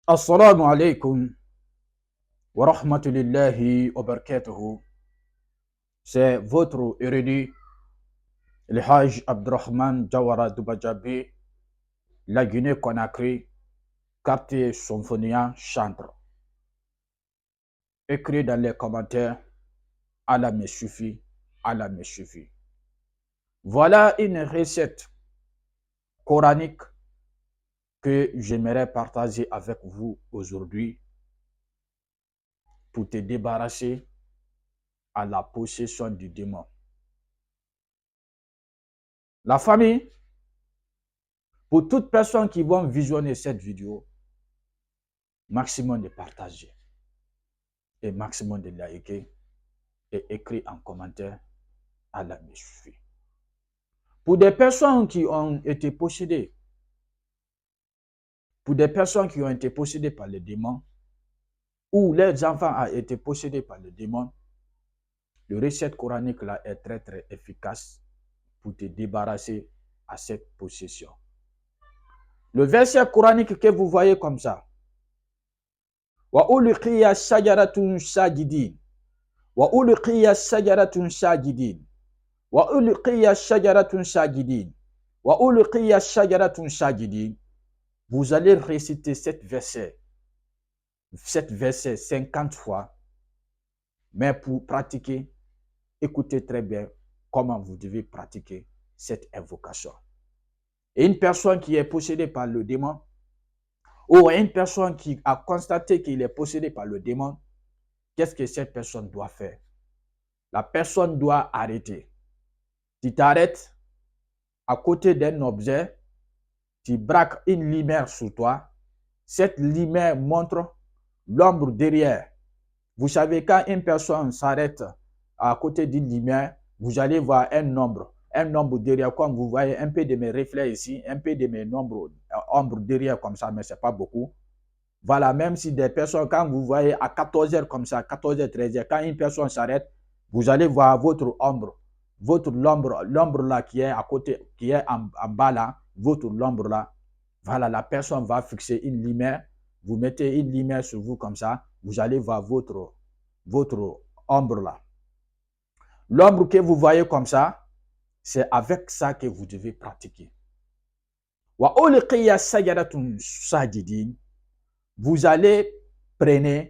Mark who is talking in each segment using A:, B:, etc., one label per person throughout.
A: Assalamu alaikum wa rahmatullahi wa barakatuhu. C'est votre érudit, le Hajj Abdurrahman Jawara Dubajabi, la Guinée-Conakry, quartier Symphonia Chantre. Écrit dans les commentaires, Allah me suffit, Allah me suffit. Voilà une recette coranique que j'aimerais partager avec vous aujourd'hui pour te débarrasser à la possession du démon. La famille, pour toute personne qui va visionner cette vidéo, maximum de partager et maximum de liker et écrire en commentaire, Allah me suffit. Pour des personnes qui ont été possédées, par le démon, ou leurs enfants ont été possédés par le démon, le recette coranique là est très très efficace pour te débarrasser à cette possession. Le verset coranique que vous voyez comme ça, wa ulqiya shajaratun sajidin, wa ulqiya shajaratun sajidin, wa ulqiya shajaratun sajidin, wa ulqiya shajaratun sajidin. Vous allez réciter cette verset 50 fois, mais pour pratiquer, écoutez très bien comment vous devez pratiquer cette invocation. Et une personne qui est possédée par le démon, ou une personne qui a constaté qu'il est possédé par le démon, qu'est-ce que cette personne doit faire? La personne doit arrêter. Tu t'arrêtes à côté d'un objet, tu braques une lumière sur toi. Cette lumière montre l'ombre derrière. Vous savez, quand une personne s'arrête à côté d'une lumière, vous allez voir un ombre derrière, comme vous voyez un peu de mes reflets ici, un peu de mes ombres derrière comme ça, mais ce n'est pas beaucoup. Voilà, même si des personnes, quand vous voyez à 14h comme ça, 14h, 13h, quand une personne s'arrête, vous allez voir votre ombre, l'ombre là qui est à côté, qui est en bas là, votre l'ombre là. Voilà, la personne va fixer une lumière, vous mettez une lumière sur vous comme ça, vous allez voir votre ombre là. L'ombre que vous voyez comme ça, c'est avec ça que vous devez pratiquer. Wa ulqiya sajaratun sajidin. Vous allez prendre,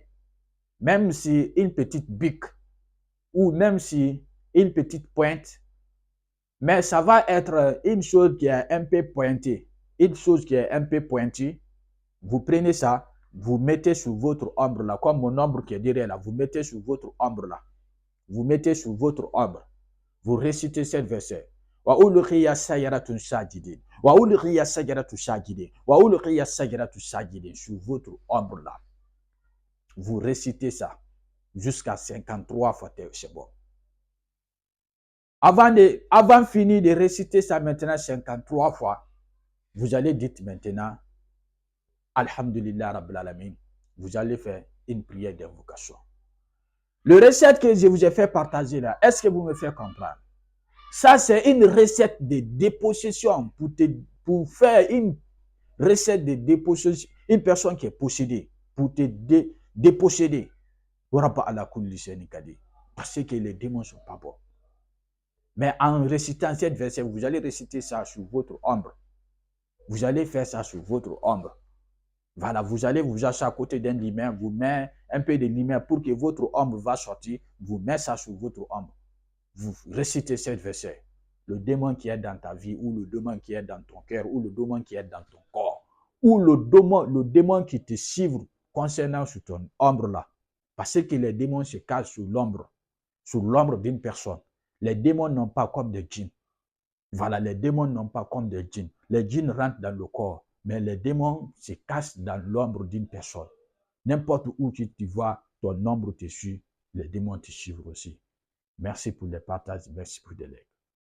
A: même si une petite bique ou même si une petite pointe, mais ça va être une chose qui est un peu pointée. Une chose qui est un peu pointue, vous prenez ça, vous mettez sur votre ombre là, comme mon ombre qui est derrière là, vous mettez sur votre ombre là. Vous mettez sur votre ombre. Vous récitez cette verset. Wa ulqiya sajaratun sajidin. Wa ulqiya sajaratun sajidin. Wa ulqiya sajaratun sajidin sur votre ombre là. Vous récitez ça jusqu'à 53 fois, c'est bon. Avant finir de réciter ça maintenant 53 fois, vous allez dire maintenant Alhamdulillah Rabbil Alamin. Vous allez faire une prière d'invocation. Le recette que je vous ai fait partager là, est-ce que vous me faites comprendre? Ça, c'est une recette de dépossession pour faire une recette de dépossession. Une personne qui est possédée, pour te déposséder. Parce que les démons ne sont pas bons. Mais en récitant cette verset, vous allez réciter ça sur votre ombre. Vous allez faire ça sur votre ombre. Voilà, vous allez vous asseoir à côté d'un lumière, vous mettez un peu de lumière pour que votre ombre va sortir, vous mettez ça sur votre ombre. Vous récitez cette verset. Le démon qui est dans ta vie, ou le démon qui est dans ton cœur, ou le démon qui est dans ton corps, ou le démon qui te suit concernant sur ton ombre là. Parce que les démons se cachent sur l'ombre d'une personne. Les démons n'ont pas comme des djinns. Voilà, les démons n'ont pas comme des djinns. Les djinns rentrent dans le corps, mais les démons se cachent dans l'ombre d'une personne. N'importe où tu vois, ton ombre te suit, les démons te suivent aussi. Merci pour les partages, merci pour les likes.